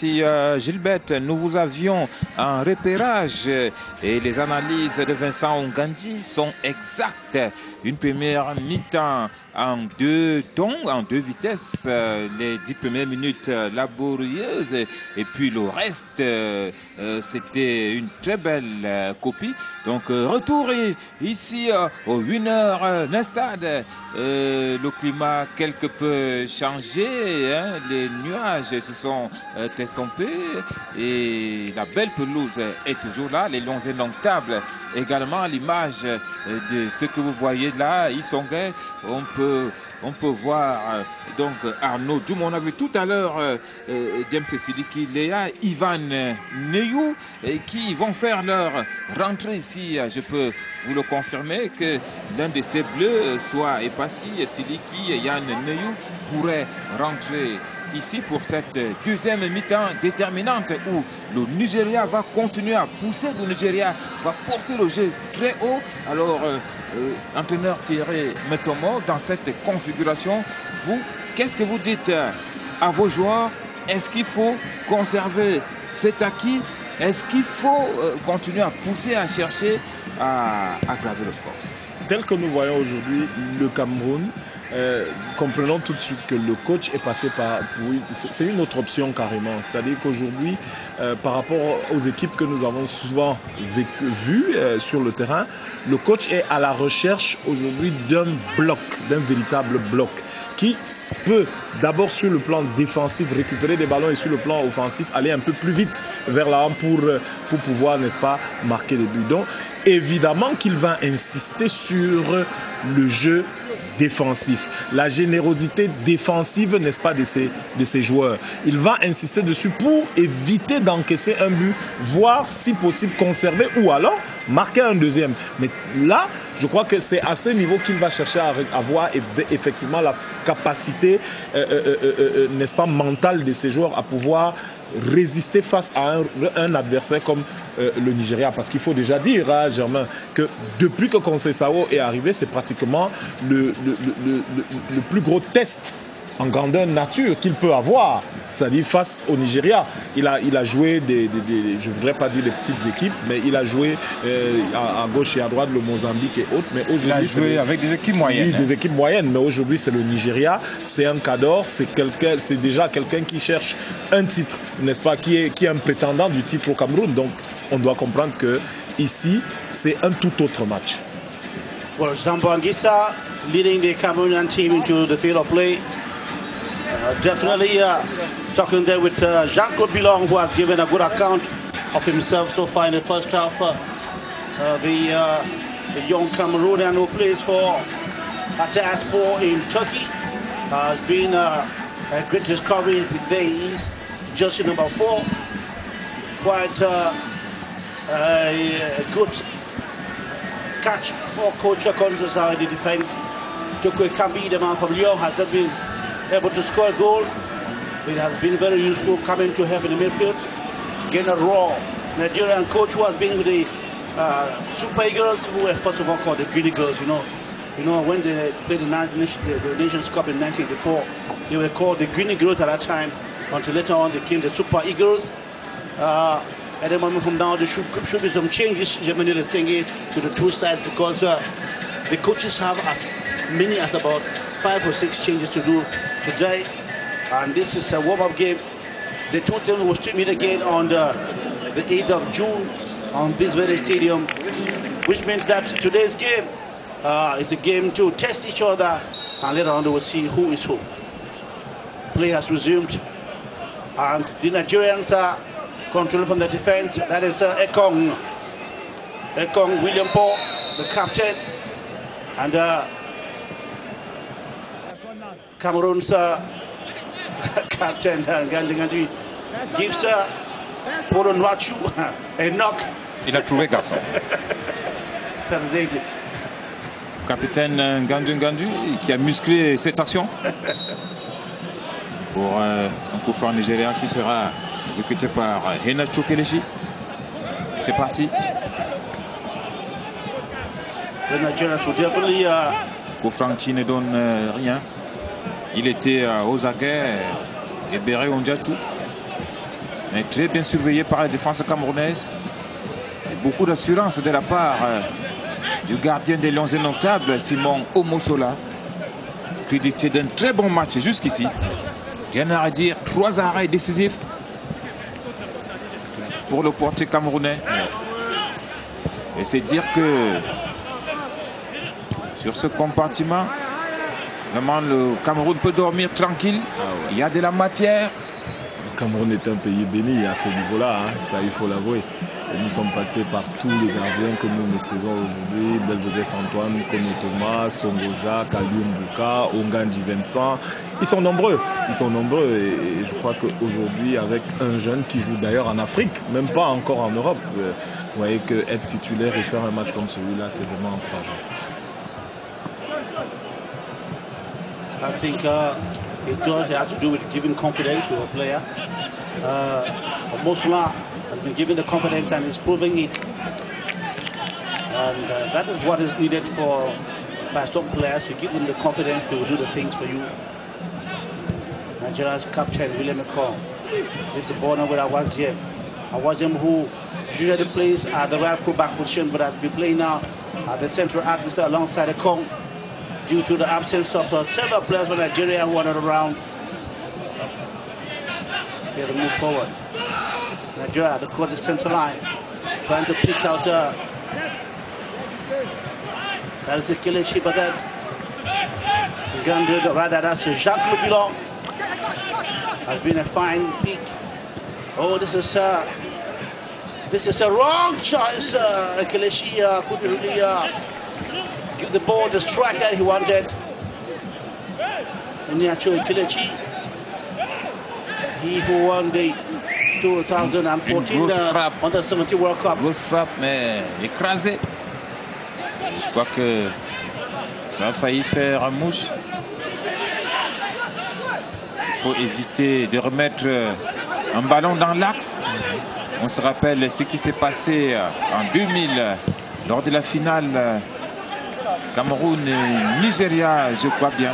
Merci Gilbert. Nous vous avions un repérage et les analyses de Vincent Ngandi sont exactes. Une première mi-temps en deux tons, en deux vitesses, les 10 premières minutes laborieuses et puis le reste, c'était une très belle copie. Donc retour ici au Winner Nestad. Le climat quelque peu changé, hein, les nuages se sont estompés et la belle pelouse est toujours là, les longs indomptables également à l'image de ce que vous voyez là, Isongé, on peut voir donc Arnaud Djoum, on a vu tout à l'heure James Siliki, Léa, Ivan Neyou qui vont faire leur rentrée ici. Je peux vous le confirmer que l'un de ces bleus, soit Epassi, Siliki et Yann Neyou, pourrait rentrer ici pour cette deuxième mi-temps déterminante où le Nigeria va continuer à pousser, le Nigeria va porter le jeu très haut. Alors, entraîneur Thierry Metomo, dans cette configuration, vous, qu'est-ce que vous dites à vos joueurs? Est-ce qu'il faut conserver cet acquis? Est-ce qu'il faut continuer à pousser, à chercher à aggraver le score? Tel que nous voyons aujourd'hui le Cameroun, comprenons tout de suite que le coach est passé par... C'est une autre option carrément. C'est-à-dire qu'aujourd'hui, par rapport aux équipes que nous avons souvent vues sur le terrain, le coach est à la recherche aujourd'hui d'un bloc, d'un véritable bloc qui peut d'abord sur le plan défensif récupérer des ballons et sur le plan offensif aller un peu plus vite vers l'avant pour pouvoir, n'est-ce pas, marquer des buts. Donc évidemment qu'il va insister sur le jeu défensif, la générosité défensive, n'est-ce pas, de ces joueurs. Il va insister dessus pour éviter d'encaisser un but, voire si possible conserver ou alors marquer un deuxième. Mais là, je crois que c'est à ce niveau qu'il va chercher à avoir effectivement la capacité, n'est-ce pas, mentale de ces joueurs à pouvoir résister face à un adversaire comme le Nigeria. Parce qu'il faut déjà dire, hein, Germain, que depuis que Conceição est arrivé, c'est pratiquement le plus gros test en grandeur nature qu'il peut avoir, c'est-à-dire face au Nigeria. Il a joué je ne voudrais pas dire des petites équipes, mais il a joué à gauche et à droite le Mozambique et autres. Mais aujourd'hui, il a joué avec des équipes moyennes. Oui, des équipes moyennes, mais aujourd'hui c'est le Nigeria, c'est un cadre, c'est déjà quelqu'un qui cherche un titre, n'est-ce pas, qui est un prétendant du titre au Cameroun. Donc on doit comprendre que ici c'est un tout autre match. Well, Zambo Anguissa leading the Cameroonian team into the field of play. Definitely talking there with Jean-Claude Bilong, who has given a good account of himself so far in the first half. The young Cameroonian who plays for Ataspor in Turkey has been a great discovery. There he is, jersey number 4. Quite a good catch for Coach Konzasa in the defense. Tokwe Kambi, the man from Lyon, has not been able to score a goal. It has been very useful coming to help in the midfield. Again, a raw Nigerian coach who has been with the Super Eagles, who were first of all called the Guinea Girls. You know, when they played the Nations Cup in 1984, they were called the Guinea Girls at that time. Until later on, they became the Super Eagles. At the moment from now, there should be some changes. Germany is saying to the two sides because the coaches have as many as about 5 or 6 changes to do today, and this is a warm-up game. The two teams will still meet again on the 8th of June on this very stadium, which means that today's game is a game to test each other, and later on they will see who is who. Play has resumed, and the Nigerians are controlling from the defense. That is Ekong William Paul, the captain, and Cameroon's captain Gandhi gives Polo Nwachu a knock. Il a trouvé garçon. Capitaine Ngandu qui a musclé cette action pour un coup franc nigérien qui sera exécuté par Henacho Kelechi. C'est parti. The Nigerians will definitely coup franc qui ne donne rien. Il était aux aguets et Béré Ondiatou. Mais très bien surveillé par la défense camerounaise. Et beaucoup d'assurance de la part du gardien des Lions Indomptables, Simon Omosola, crédité d'un très bon match jusqu'ici. Rien à redire, 3 arrêts décisifs pour le portier camerounais. Et c'est dire que sur ce compartiment, vraiment le Cameroun peut dormir tranquille. Il y a de la matière. Le Cameroun est un pays béni à ce niveau-là, hein. Ça il faut l'avouer. Et nous sommes passés par tous les gardiens que nous maîtrisons aujourd'hui. Bel-Joseph Antoine, Kono Thomas, Songo Jacques, Aliou Mbouka, Ongandji Vincent. Ils sont nombreux. Et je crois qu'aujourd'hui, avec un jeune qui joue d'ailleurs en Afrique, même pas encore en Europe, vous voyez qu'être titulaire et faire un match comme celui-là, c'est vraiment encourageant. I think it does have to do with giving confidence to a player. Omosola has been given the confidence and is proving it. And that is what is needed by some players. You give them the confidence, they will do the things for you. Nigeria's captain, William McCall, is the border with Awaziem. Awaziem, who usually plays at the right fullback position, but has been playing now at the central axis alongside the Kong, due to the absence of several players from Nigeria who are not around. Here to move forward. Nigeria across the center line, trying to pick out. That is a Kelechi Badet. Gandhi, rather, that's Jacques Bilon. Has been a fine pick. Oh, this is a wrong choice. Kelechi couldn't really give the ball the strike that he wanted. And actually Kelechi, he who won the 2014 Under-17 World Cup. Grosse frappe, mais écrasée. Je crois que ça a failli faire mouche. Il faut éviter de remettre un ballon dans l'axe. On se rappelle ce qui s'est passé en 2000 lors de la finale Cameroun-Nigeria, je crois bien,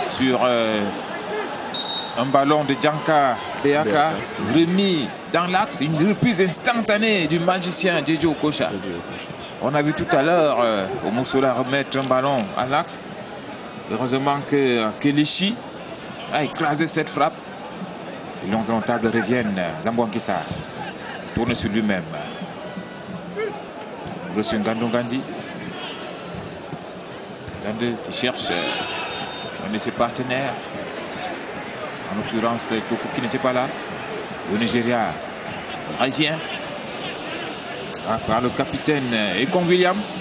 sur un ballon de Djanka Beaka remis dans l'axe, une reprise instantanée du magicien Djejo Okocha. On a vu tout à l'heure Omosola remettre un ballon à l'axe. Heureusement que Kelechi a écrasé cette frappe. Les Lions Indomptables reviennent. Zambouankissa tourne sur lui-même. Reçu Ngandongandji. Ngandou qui cherche un de ses partenaires. En l'occurrence, Toko qui n'était pas là. Au Nigeria, Raisien. Par le capitaine Ekong Williams.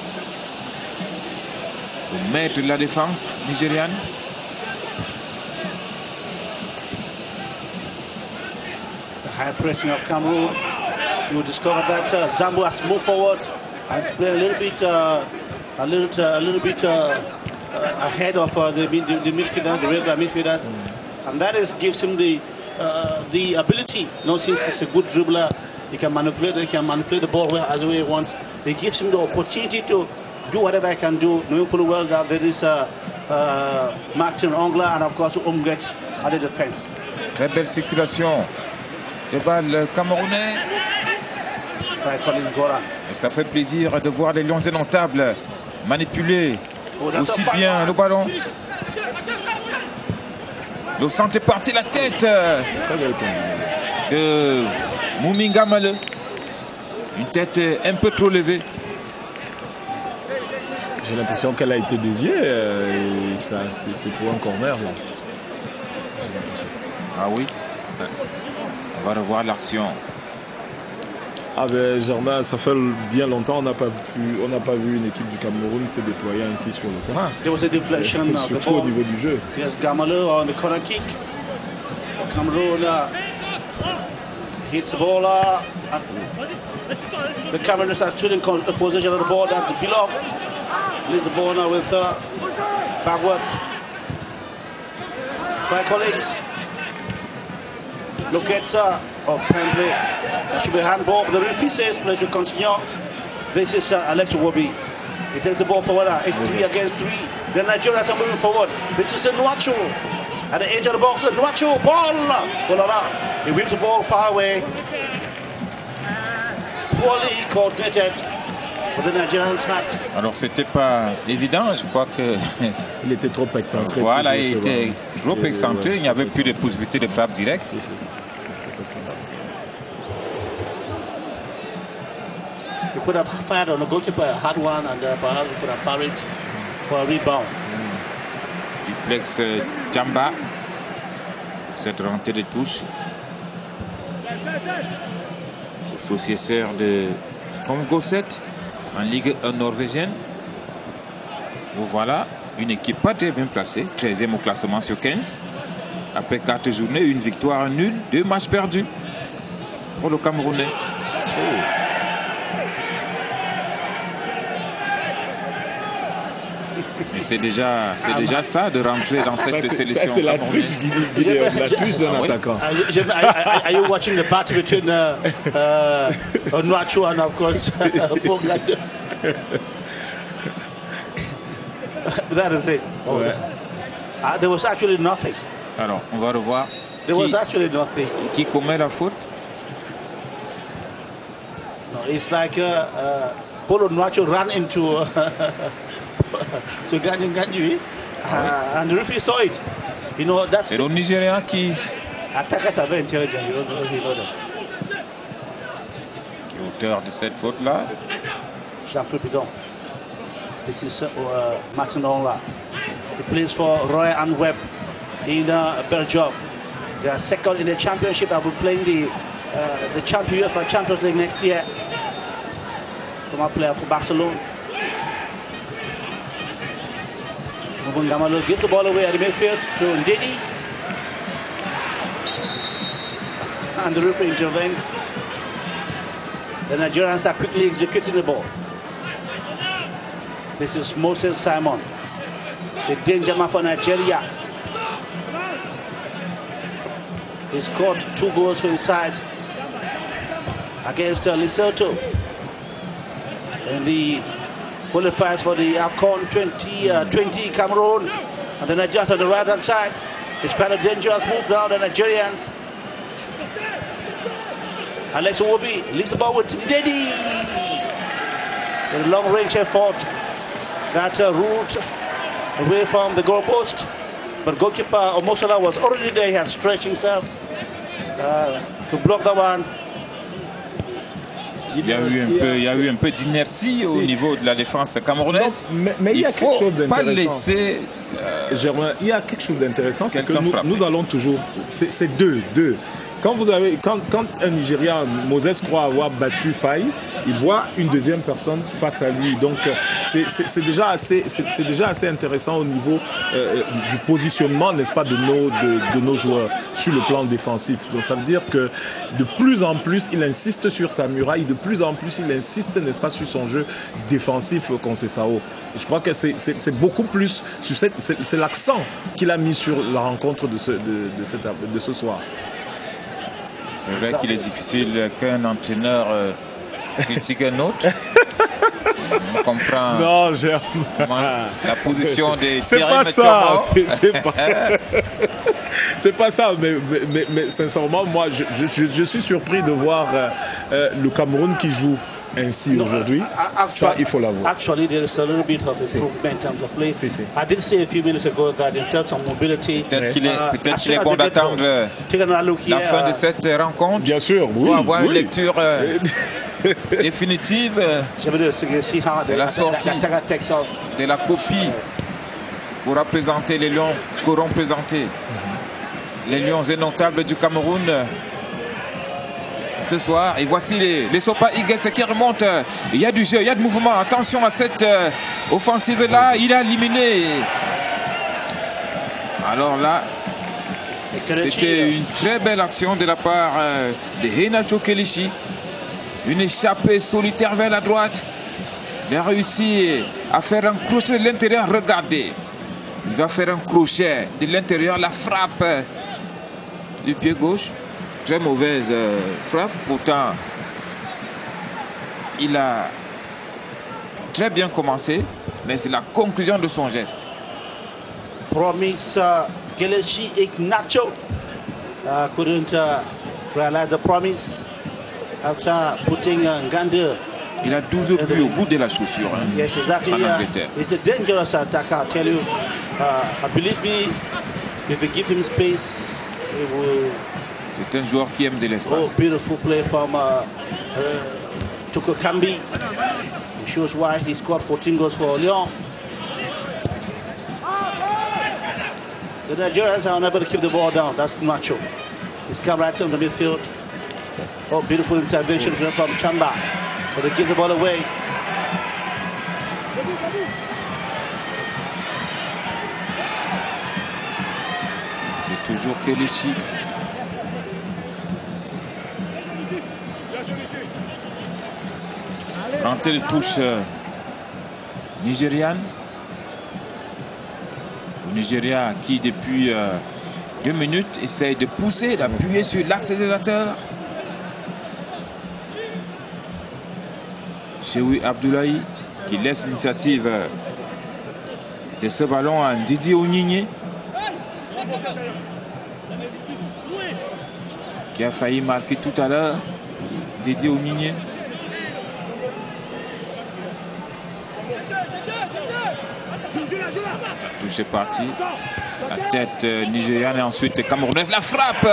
Le maître de la défense nigériane. High pressing of Cameroon. You discover that Zambo has moved forward and is playing a little bit ahead of the midfielders, the regular midfielders, and that gives him the ability. Since he's a good dribbler, he can manipulate the ball as the way he wants. It gives him the opportunity to do whatever he can do, knowing fully well that there is Martin Ongla and of course Umget at the defense. Très belle circulation de balles camerounaises. Et ça fait plaisir de voir les Lions Indomptables manipuler aussi bien le ballon. Le centre est parti, la tête de Mouminga Male. Une tête un peu trop levée. J'ai l'impression qu'elle a été déviée et ça, c'est pour un corner là. J'ai l'impression. Ah oui. On va revoir l'action. Ah ben Germain, ça fait bien longtemps on n'a pas vu une équipe du Cameroun se déployer ainsi sur le terrain. There was a deflection surtout au niveau du jeu. Yes, Gamalo on the corner kick. Cameroon hits the ball. The Cameroonians are still in the position of the ball that's below. Leaves the ball now with backwards. My colleagues. Look at pen play. That should be a handball. The referee says play should continue. This is Alex Iwobi. He takes the ball forward. It's 3 against 3. The Nigerians are moving forward. This is a natural. At the edge of the box, Nwachu, ball! He whips the ball far away. Poorly coordinated with the Nigerian's hat. Alors c'était pas évident, je crois que il était trop excentré. Voilà, il était trop excentré, il n'y avait plus de possibilité de frappe directe. You could have fired on the goalkeeper, a hard one, and perhaps you could have parried for a rebound. Duplex Djamba, cette rentrée de touche. Associateur de Strømsgodset en Ligue 1 norvégienne. Voilà, une équipe pas très bien placée, 13e au classement sur 15. Après 4 journées, une victoire nulle, 2 matchs perdus pour le Camerounais. Mais c'est déjà ça de rentrer dans cette sélection. C'est la triche, la triche d'un attaquant. Are you watching the battle between Nwachu and of course Bongado? That is it. Oh, yeah. There was actually nothing. Alors, on va revoir. There was actually nothing. Qui commet la faute? No, it's like Polo Nwachu ran into Ganji, and the referee saw it. You know, that's c'est le Nigérian qui... Attackers are very intelligent, you know that. Qui est auteur de cette faute-là? Jean-Pierre Bidon. This is Martin Onla. He plays for Roy and Webb in Belgium. They are second in the championship. I'll be playing the champion for Champions League next year. Former player for Barcelona. Gamalo gives the ball away at the midfield to Ndidi. And the referee intervenes. The Nigerians are quickly executing the ball. This is Moses Simon, the danger man for Nigeria. He scored 2 goals for his side against Lesotho in the qualifiers for the AFCON 2020 Cameroon. And the Nigerians on the right hand side. It's quite a dangerous move now, the Nigerians. Alex Iwobi leaves the ball with Ndidi. The long range effort. That's a route away from the goalpost. But goalkeeper Omosola was already there. He had stretched himself to block that one. Il y a eu un peu d'inertie au niveau de la défense camerounaise. Mais il y a quelque chose d'intéressant. Pas laisser. Il y a quelque chose d'intéressant, c'est que nous allons toujours. C'est deux. Quand un Nigérien, Moses croit avoir battu Faye, il voit une deuxième personne face à lui. Donc c'est déjà assez intéressant au niveau du positionnement, n'est-ce pas, de nos joueurs sur le plan défensif. Donc ça veut dire que de plus en plus il insiste sur sa muraille, de plus en plus il insiste, n'est-ce pas, sur son jeu défensif Conceição. Et je crois que c'est beaucoup plus sur c'est l'accent qu'il a mis sur la rencontre de ce soir. C'est vrai qu'il est difficile qu'un entraîneur critique un autre. On comprend la position des Thierry. C'est pas ça, mais sincèrement, moi, je suis surpris de voir le Cameroun qui joue ainsi aujourd'hui. Ça, il faut l'avouer. Actually, there is a little bit of improvement in terms of play. I did say a few minutes ago that in terms of mobility, peut-être qu'il est bon d'attendre la fin de cette rencontre. Bien sûr, oui. Pour avoir une lecture définitive de la sortie de la copie pour représenter les Lions qu'auront présenté les Lions indomptables du Cameroun ce soir. Et voici les Sopa Eagles qui remontent. Il y a du jeu, il y a du mouvement. Attention à cette offensive-là. Il a éliminé. Alors là, c'était une très belle action de la part de Henacho Kelechi. Une échappée solitaire vers la droite. Il a réussi à faire un crochet de l'intérieur. Regardez. Il va faire un crochet de l'intérieur. La frappe du pied gauche. Très mauvaise frappe. Pourtant, il a très bien commencé. Mais c'est la conclusion de son geste. Promise Kelechi Iheanacho couldn't realize the promise after putting Ngande. Il a 12 buts au bout de la chaussure. Hein, yes, exactly. en Angleterre. He's a dangerous attacker, I'll tell you. Believe me, if you give him space, he will. C'est un joueur qui aime de l'espace. Oh, beautiful play from Toko Kambi. It shows why he scored 14 goals for Lyon. The Nigerians are unable to keep the ball down. That's Nacho. He's come right on the midfield. Oh, beautiful intervention from Chamba. But they give the ball away. C'est toujours Kelechi. Quand elle touche nigériane. Le Nigeria qui depuis 2 minutes essaye de pousser, d'appuyer sur l'accélérateur. Chewi Abdoulaye qui laisse l'initiative de ce ballon à Didier Onigné qui a failli marquer tout à l'heure. Didier Onigné. La touche est partie. La tête nigériane et ensuite camerounaise. La frappe.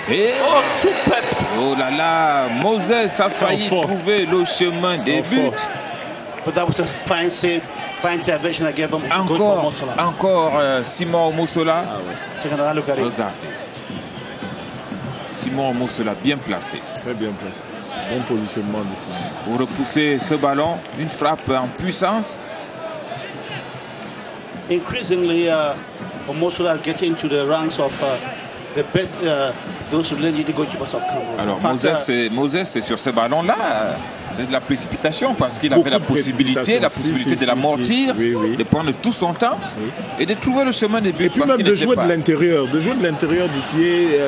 Et oh, super. Oh là là, Moses a failli trouver le chemin des buts. But that was a fine save, fine intervention. I gave him encore Simon Omosola. Regardez. Simon Omosola bien placé. Très bien placé. Bon positionnement de Simon. Pour repousser ce ballon, une frappe en puissance. Increasingly, Omosola getting into the ranks of the best, those who lead the goalkeepers of Cameroon. Alors Moses, c'est sur ce ballon-là, c'est de la précipitation parce qu'il avait la possibilité de l'amortir, de prendre tout son temps et de trouver le chemin des buts. Et puis même de jouer de l'intérieur, du pied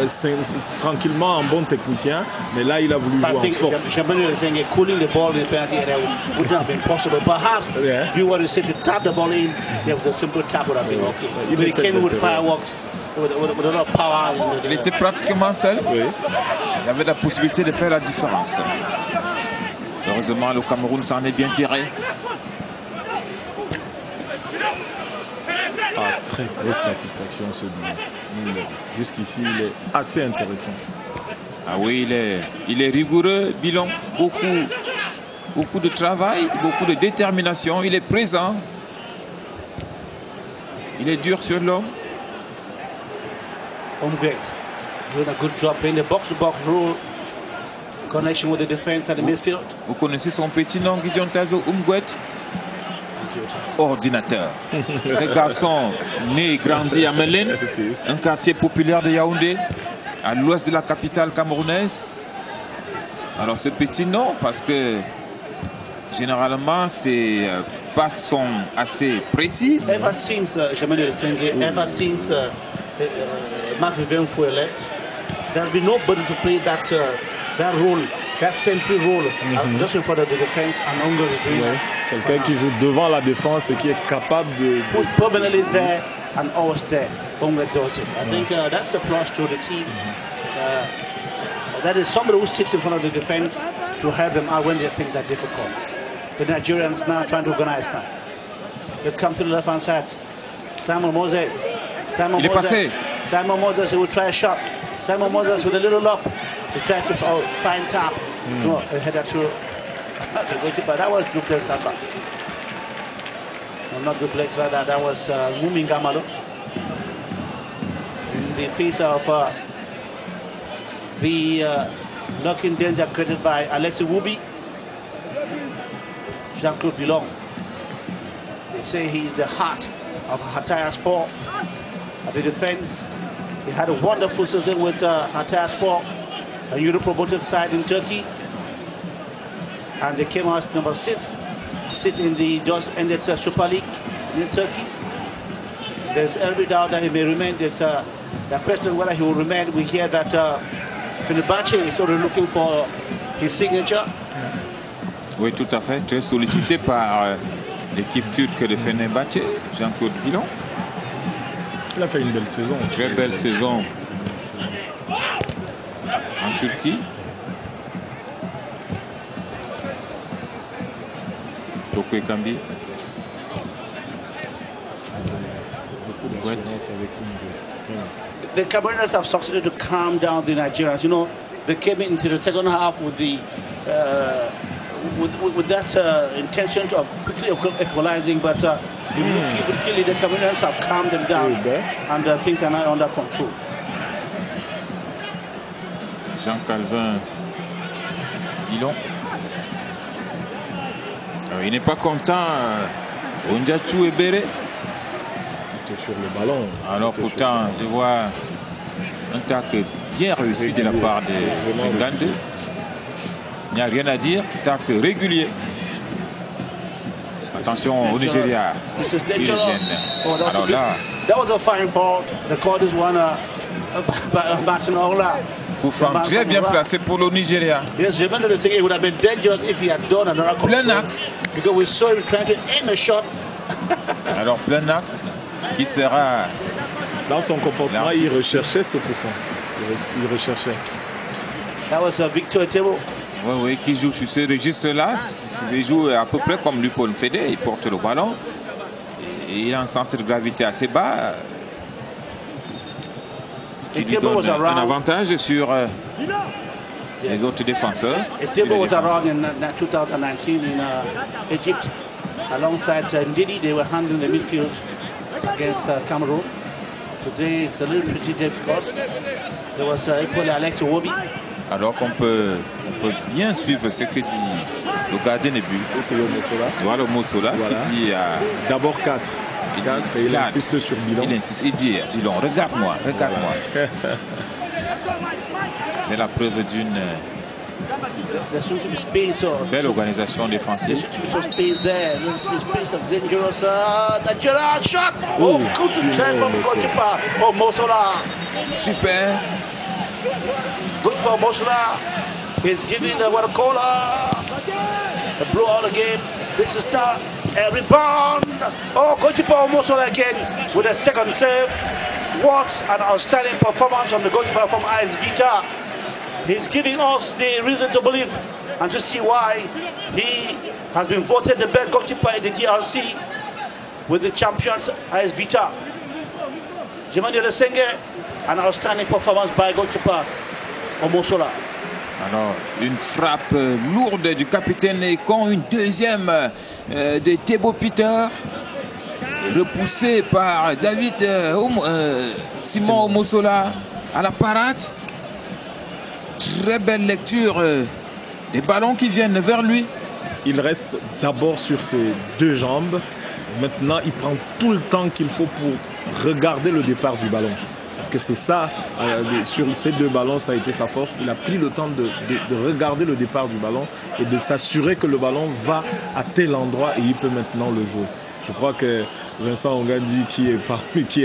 tranquillement en bon technicien. Mais là, il a voulu jouer en force. Jamani is saying cooling the ball in the penalty area would not have been possible. Perhaps you want to say to tap the ball in, there was a simple tap would have been okay. But he came with fireworks. With a lot of power. Il était pratiquement seul. Il avait la possibilité de faire la différence. Heureusement, le Cameroun s'en est bien tiré. Très grosse satisfaction ce bilan. Jusqu'ici, il est assez intéressant. Ah oui, il est rigoureux, bilan. Beaucoup de travail, beaucoup de détermination. Il est présent. Il est dur sur l'homme. Umgate doing a good job in the box-to-box rule, connection with the defense and the midfield. Vous connaissez son petit nom, Gideon Tazo Umgate? Ordinateur. Ce garçon né et grandi à Mélène, un quartier populaire de Yaoundé, à l'ouest de la capitale camerounaise. Alors ce petit nom, parce que généralement ces passes sont assez précises. Ever since Marc Vivien Fouet left, there's been nobody to play that role, that central role, just in front of the defense, and Ungar is doing that. Quelqu'un qui joue devant la défense et qui est capable de... Who's permanently there and always there. Ungar does it. I think that's a plus to the team. That is somebody who sits in front of the defense to help them out when their things are difficult. The Nigerians now trying to organize now. They come to the left-hand side. Simon Moses. Il est passé. Simon Moses, he will try a shot. Simon Moses with a little up. He tries to find tap. No, he headed to the goalkeeper. That was Duplex Samba. No, not Duplex, rather. That was Mumingamalo. In the face of the knocking danger created by Alexi Wubi. Jean-Claude Bilong. They say he's the heart of Hataya Sport. At the defense, he had a wonderful season with Hatay Sport, a Euro-promoted side in Turkey, and they came out number 6 in the just ended Super League in Turkey. There's every doubt that he may remain. There's the question whether he will remain. We hear that Fenerbahce is sort of looking for his signature. Oui, tout à fait. Très sollicité par l'équipe turque de Fenerbahce, Jean-Claude Bilong. Il a fait une belle saison. Très belle saison en Turquie. Toko Ekambi. The Cameroonians have succeeded to calm down the Nigerians. You know, they came into the second half with the with that intention of quickly equalizing, but if you look even clearly, the Cameroonians have calmed them down, and things are now under control. Jean-Calvin Bilon. Il n'est pas content. Ondiatou Ebere. Sur le ballon. Alors pourtant, je vois un tacle bien réussi de la part de Ngande. Il n'y a rien à dire, tacle régulier. Attention au Nigeria. Alors là, that was a fine fault. The court is one Batinola. Coup franc très bien placé pour le Nigeria. Yes, remember the thing, it would have been dangerous if he had done another control. Plein axe. Because we saw him trying to aim a shot. Alors plein axe qui sera... Dans son comportement, il recherchait ce coup franc. Il recherchait. That was Victor Etebo. Oui, qui joue sur ce registre-là. Il joue à peu près comme Lupol Fede. Il porte le ballon. Et il a un centre de gravité assez bas. Qui lui donne un avantage sur les autres défenseurs. Etebo was around in 2019 in Egypt. Alongside Ndidi, they were handling the midfield against Cameroon. Today it's a little pretty difficult. There was equally Alex Iwobi. Alors qu'on peut bien suivre ce que dit le gardien de but. C'est le Mossola. Voilà le Mossola qui dit... D'abord 4. Et il insiste sur Bilon. Il insiste, il dit, Bilon, regarde-moi. C'est la preuve d'une belle organisation défensive. There should be some space there. There should be space of dangerous Nigeria shot. Oh, good turn from goalkeeper. Oh, Mossola. Super. Goalkeeper Mossola is giving what a call a blow out the game. This is not a rebound. Oh, goalkeeper Mossola again with a second save. What an outstanding performance from the goalkeeper from AS Vita. He's giving us the reason to believe and to see why he has been voted the best goalkeeper in the DRC with the champions AS Vita. Jemani Lesenge, an outstanding performance by goalkeeper Omosola. Alors, une frappe lourde du capitaine Ekong, une deuxième de Tebo Peter, repoussée par David Simon Omosola à la parade. Très belle lecture des ballons qui viennent vers lui. Il reste d'abord sur ses deux jambes. Maintenant, il prend tout le temps qu'il faut pour regarder le départ du ballon. Parce que c'est ça, sur ces deux ballons, ça a été sa force. Il a pris le temps de regarder le départ du ballon et de s'assurer que le ballon va à tel endroit et il peut maintenant le jouer. Je crois que Vincent Ongandi, qui est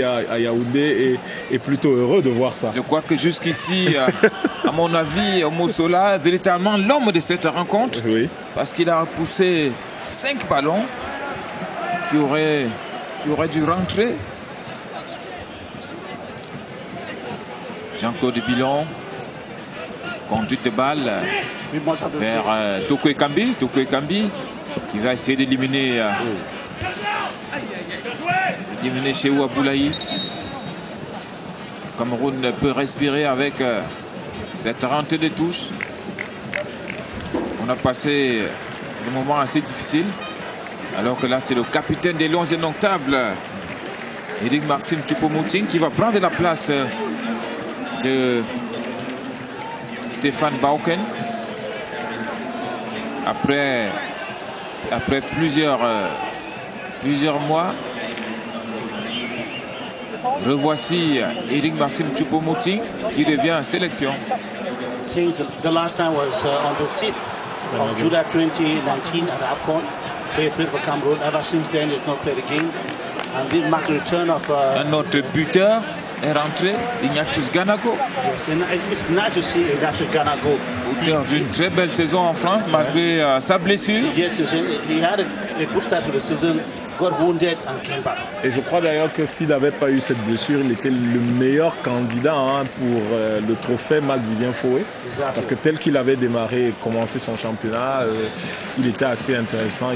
à Yaoundé, est plutôt heureux de voir ça. Je crois que jusqu'ici, à mon avis, Mossola est véritablement l'homme de cette rencontre. Oui. Parce qu'il a poussé 5 ballons qui auraient dû rentrer. Jean-Claude Bilon, conduite de balle vers Toko Ekambi. Toko Ekambi qui va essayer d'éliminer Cheou Aboulaye. Cameroun peut respirer avec cette rentrée de touche. On a passé des moments assez difficiles. Alors que là, c'est le capitaine des Lions Indomptables, Eric Maxime Choupo-Moting, qui va prendre la place de Stéphane Bauken. Après plusieurs mois, revoici Eric Maxime Choupo-Moting qui revient en sélection. Since the last time was on the 6th of July 2019 at AFCON, he played for Cameroon. Ever since then, he has not played again. And this marks the return of un autre buteur est rentré, Ignatius Ganago. Yes, and it's nice to see Ignatius Ganago. Auteur d'une très belle saison en France malgré sa blessure. Yes, he had a good start to the season. got wounded and came back. Et je crois d'ailleurs que s'il n'avait pas eu cette blessure, il était le meilleur candidat pour le trophée Marc-Vivien Foué. Exactly. Parce que tel qu'il avait démarré et commencé son championnat, il était assez intéressant.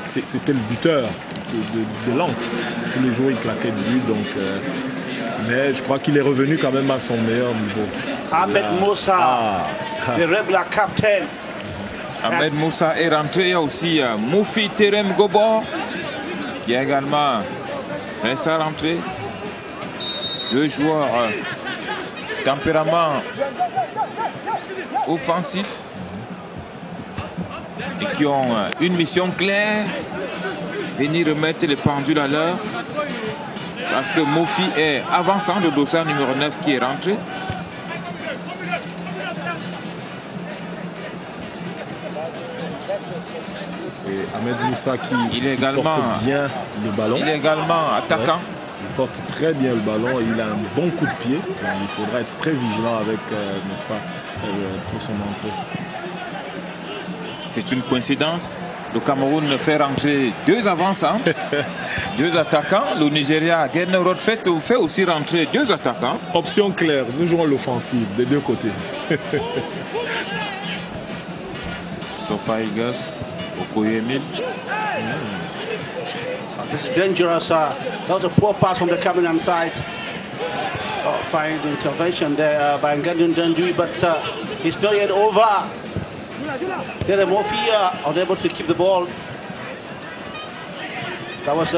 C'était le buteur de Lens. Tous les jours, il claquait du but. Donc, mais je crois qu'il est revenu quand même à son meilleur niveau. Ahmed Moussa, the regular captain. Ahmed Moussa est rentré. Il y a aussi Moufi Terem Gobor qui a également fait sa rentrée. Deux joueurs tempérament offensif et qui ont une mission claire, venir remettre les pendules à l'heure, parce que Moufi est avançant, le dossard numéro 9 qui est rentré. Et Ahmed Moussa qui porte bien le ballon. Il est également attaquant. Ouais, il porte très bien le ballon. Il a un bon coup de pied. Donc, il faudra être très vigilant avec, n'est-ce pas, pour son entrée. C'est une coïncidence. Le Cameroun fait rentrer deux avançants, deux attaquants. Le Nigeria, Gernot Rothfeld, fait aussi rentrer deux attaquants. Option claire, nous jouons l'offensive des deux côtés. Sopa Eagles, Okoye Emile. This is dangerous. That was a poor pass from the Cameroon side. Fine intervention there by Ngandun Dandui, but it's not yet over. There Mofi unable to keep the ball. That was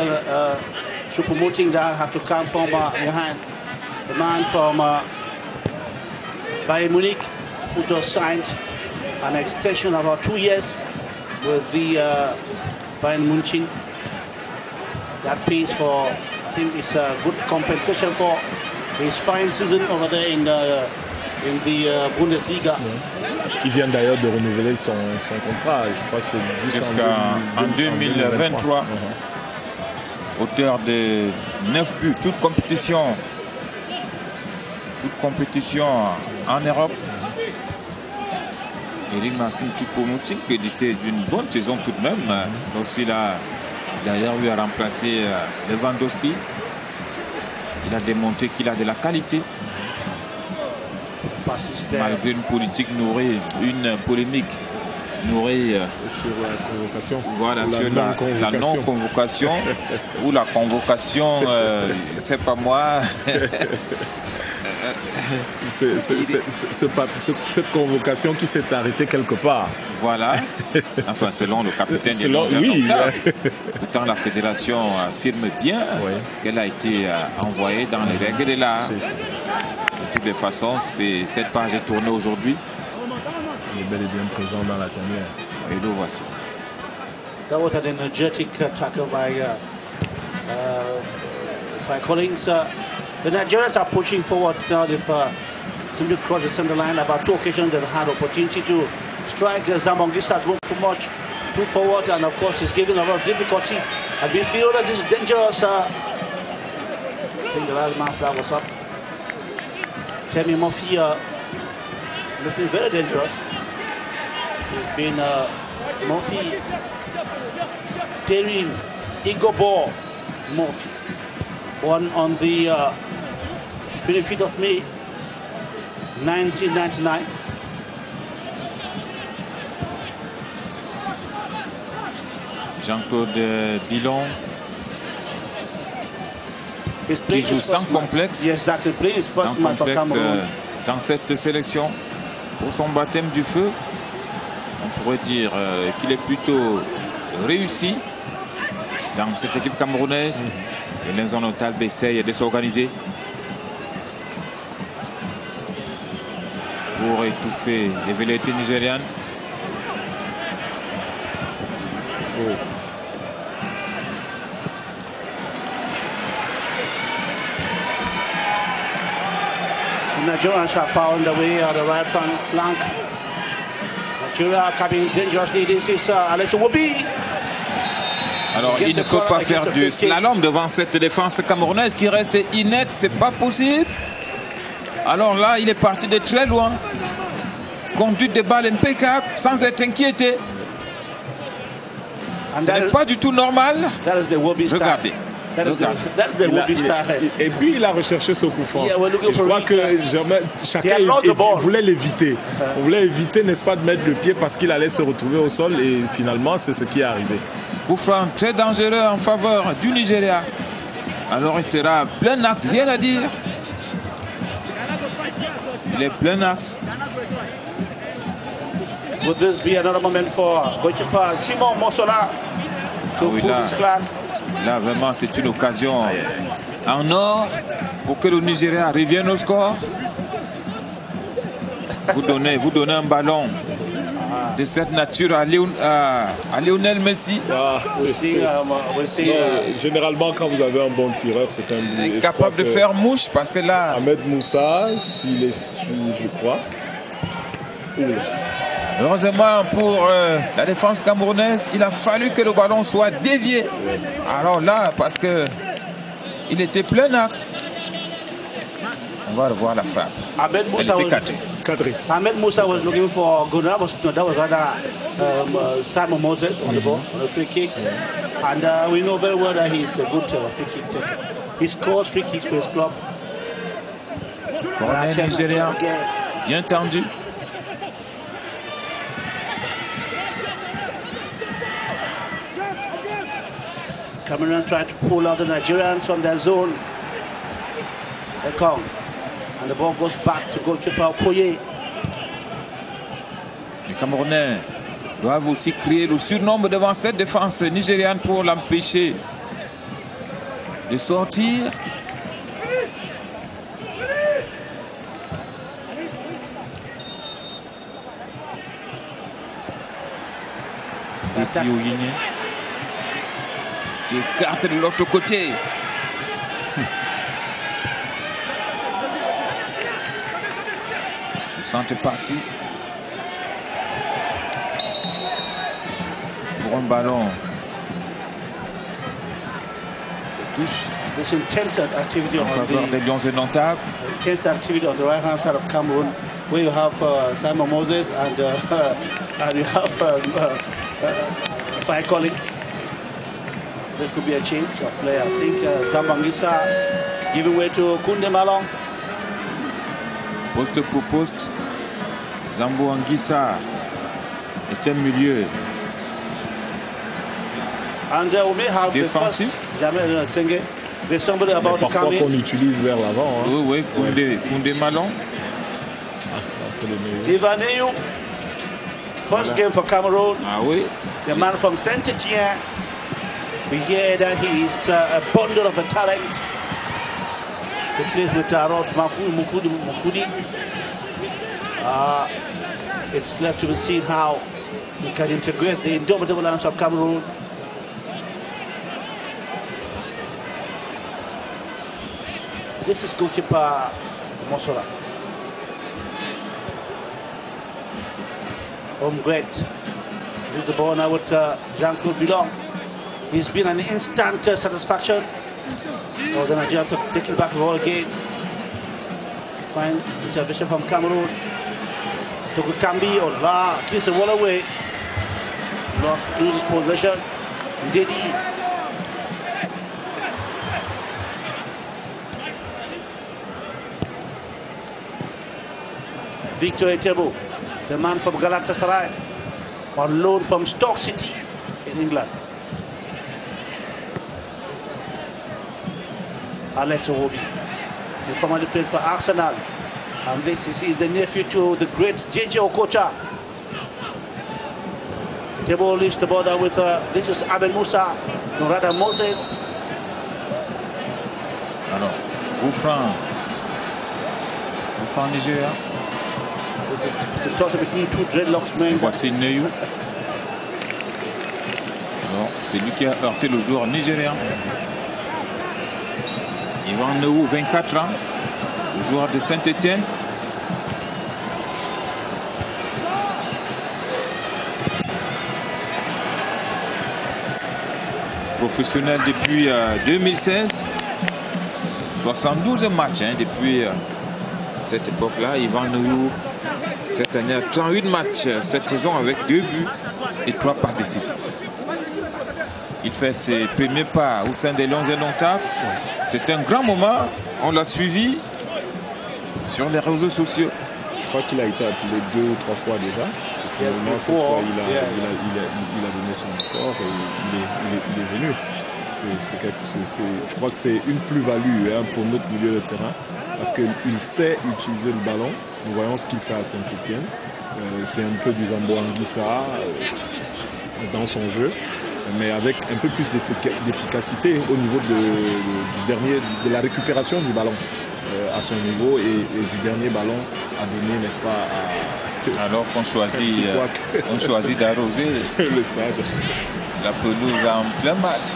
Choupo-Moting that had to come from behind. The man from Bayern Munich who just signed an extension of about 2 years with the Bayern Munich. That pays for, I think it's a good compensation for his fine season over there in the Bundesliga. Ouais. Il vient d'ailleurs de renouveler son contrat. Je crois que c'est jusqu'en 2023. Auteur de 9 buts, toute compétition en Europe. Eric Massim Choupo-Moting peut éditer d'une bonne saison tout de même. Lorsqu'il a d'ailleurs eu à remplacer Lewandowski, il a démontré qu'il a de la qualité. Malgré une politique nourrie, une polémique nourrie sur la convocation. Voilà, sur la non-convocation ou la convocation, c'est pas moi. Cette convocation qui s'est arrêtée quelque part. Voilà. Enfin, selon le capitaine des oui. Pourtant, la fédération affirme bien qu'elle a été envoyée dans les règles de l'art. De toutes les façons, cette page est tournée aujourd'hui. Il est bel et bien présent dans la tanière. Et le voici. That was an energetic tackle by Collins. The Nigerians are pushing forward now. They've simply crossed the center line. About 2 occasions they've had opportunity to strike. Zamongisa has moved too forward, and of course it's giving a lot of difficulty. And we feel that this is dangerous. I think the last man flag was up. Temi Murphy looking very dangerous. It's been Murphy, Terim, Igobor, Murphy. Born on the 25th of May, 1999. Jean-Claude Bilon, qui joue sans complexe, dans cette sélection pour son baptême du feu. On pourrait dire qu'il est plutôt réussi dans cette équipe camerounaise. Et l'inzonotable essaye de s'organiser pour étouffer les velléités nigérianes. The Nigerians are pounding away at the right flank. Nigeria coming dangerously. This is Alex Iwobi. Alors, il ne peut pas faire du slalom devant cette défense camerounaise qui reste inerte. C'est pas possible. Alors là, il est parti de très loin. Conduite de balle impeccable, sans être inquiété. Ce n'est pas du tout normal. That is the Wobby style. Regardez. That's the Wobby style. Et puis il a recherché ce coup franc. Yeah, we're looking Et je for crois it. que chacun voulait l'éviter. On voulait éviter, n'est-ce pas, de mettre le pied parce qu'il allait se retrouver au sol et finalement c'est ce qui est arrivé. Coup franc très dangereux en faveur du Nigeria. Alors il sera plein axe, rien à dire. Il est plein axe. Would this be another moment for goalkeeper Simon Mosola to oui, pull là. his class? Là, vraiment, c'est une occasion en or pour que le Nigeria revienne au score. Vous donnez un ballon de cette nature à Lionel Messi. Généralement, quand vous avez un bon tireur, c'est un but. Il est capable de faire mouche parce que là... Ahmed Moussa, s'il est suivi, je crois. Heureusement pour la défense camerounaise, il a fallu que le ballon soit dévié. Alors là, parce que il était plein axe. On va revoir la frappe. Ahmed Moussa Elle était cadrée. Ahmed Moussa was looking for Gunnar, but no, that was rather Simon Moses on the ball, on a free kick. And we know very well that he's a good free kick taker. He scores free kicks for his club. Corner nigérien, bien tendu. Cameroonians trying to pull out the Nigerians from their zone. They come. And the ball goes back to goalkeeper Okoye. Les Camerounais doivent aussi créer le surnombre devant cette défense nigériane pour l'empêcher de sortir. Déti Oyigné qui écarte de l'autre côté. Le centre est parti pour un ballon de touche This intense activity en faveur des Lions indomptables. Intense activity on the right hand side of Cameroon, where you have Simon Moses and you have Fai Collins. There could be a change of player. I think Zambangisa giving way to Kunde Malong. Poste pour poste, Zambo Anguissa est un milieu and we may have défensif. The first Jamel Senge. There's somebody about to come Parfois qu'on in. utilise vers l'avant. Hein. Oui, Koundé Malong. Ivaneu, first game for Cameroon. Ah oui. The man from Saint-Etienne. We hear that he is a bundle of a talent. He plays with Tarot Mukudi. It's left to be seen how he can integrate the indomitable lions of Cameroon. This is goalkeeper Mosola. Great. This is the ball now with Jean-Claude Bilong. He's been an instant satisfaction. Oh, the Nigerians have taken back the ball again. Fine intervention from Cameroon. Togo Kambi, oh la, kicks the ball away. Loses possession. Ndedi. Victor Etebo, the man from Galatasaray, on loan from Stoke City in England. Alex Iwobi, he formerly played for Arsenal, and this is the nephew to the great JJ Okocha. Etebo leaves the ball down with this is Ahmed Moussa, no rather Moses. Alors, coup franc Nigeria. It's a toss between two dreadlocks men. Voici Neyou. Alors, c'est lui qui a heurté le joueur nigérian. Yvan Neyou, 24 ans, le joueur de Saint-Etienne. Professionnel depuis 2016. 72 matchs depuis cette époque-là. Yvan Neyou, cette année, 38 matchs cette saison avec 2 buts et 3 passes décisives. Il fait ses premiers pas au sein des Lions indomptables. C'est un grand moment. On l'a suivi sur les réseaux sociaux. Je crois qu'il a été appelé 2 ou 3 fois déjà. Et finalement, cette fois, il a donné son accord et il est venu. Je crois que c'est une plus-value pour notre milieu de terrain parce qu'il sait utiliser le ballon. Nous voyons ce qu'il fait à Saint-Etienne. C'est un peu du Zambo Anguissa dans son jeu, mais avec un peu plus d'efficacité au niveau de la récupération du ballon à son niveau et du dernier ballon à donner, n'est-ce pas, alors qu'on choisit d'arroser le stade. La pelouse en plein match.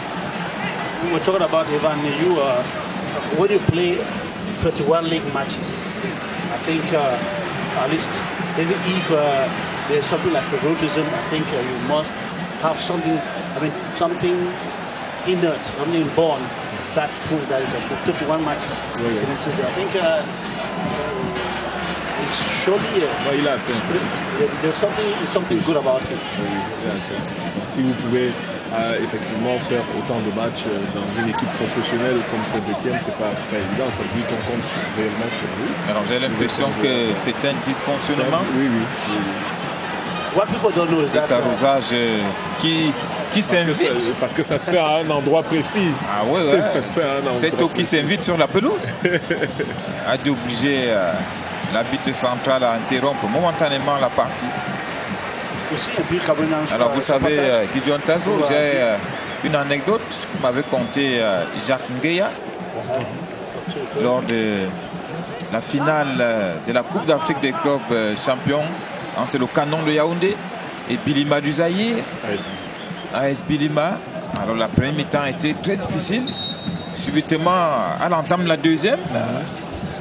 We're talking about Evan Neyu. When you play 31 league matches, I think at least even if there's something like favoritism, I think you must have something innate, something born that proves that you can play 31 matches in a season. I think it's surely there's something good about him. Oui, c'est intéressant. Si vous pouvez effectivement faire autant de matchs dans une équipe professionnelle comme Saint-Etienne, c'est pas évident. Ça veut dire qu'on compte réellement sur vous. Alors j'ai l'impression que c'est un dysfonctionnement. Oui. What people don't know is cet arrosage qui s'invite. Parce que ça se fait à un endroit précis. Ah ouais. Ça se fait à un endroit cette eau qui s'invite sur la pelouse a dû obliger l'arbitre central à interrompre momentanément la partie. Alors vous savez, Gideon Tazo, j'ai une anecdote que m'avait conté Jacques Ngueya lors de la finale de la Coupe d'Afrique des clubs champions entre le Canon de Yaoundé et Bilima du Zaïre. AS Bilima. Alors la première mi-temps a été très difficile. Subitement, à l'entame de la deuxième,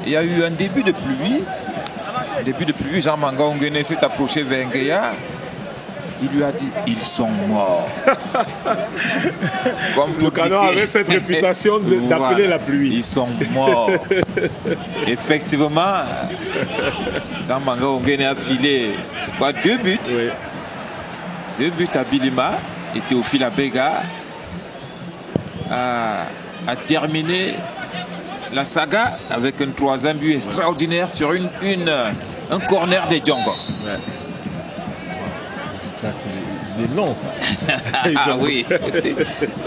il y a eu un début de pluie. Jean Manga Ongene s'est approché vers Ngueya. Il lui a dit, ils sont morts. Le Canon avait cette réputation d'appeler la pluie. Ils sont morts. Effectivement, Jean Manga Ongene a filé, je crois, 2 buts. Oui. 2 buts à Bilima. Et Théophile Abega a terminé la saga avec un 3e but extraordinaire sur un corner de Djongo. Ouais. Ça, c'est des noms, ça. Ah oui,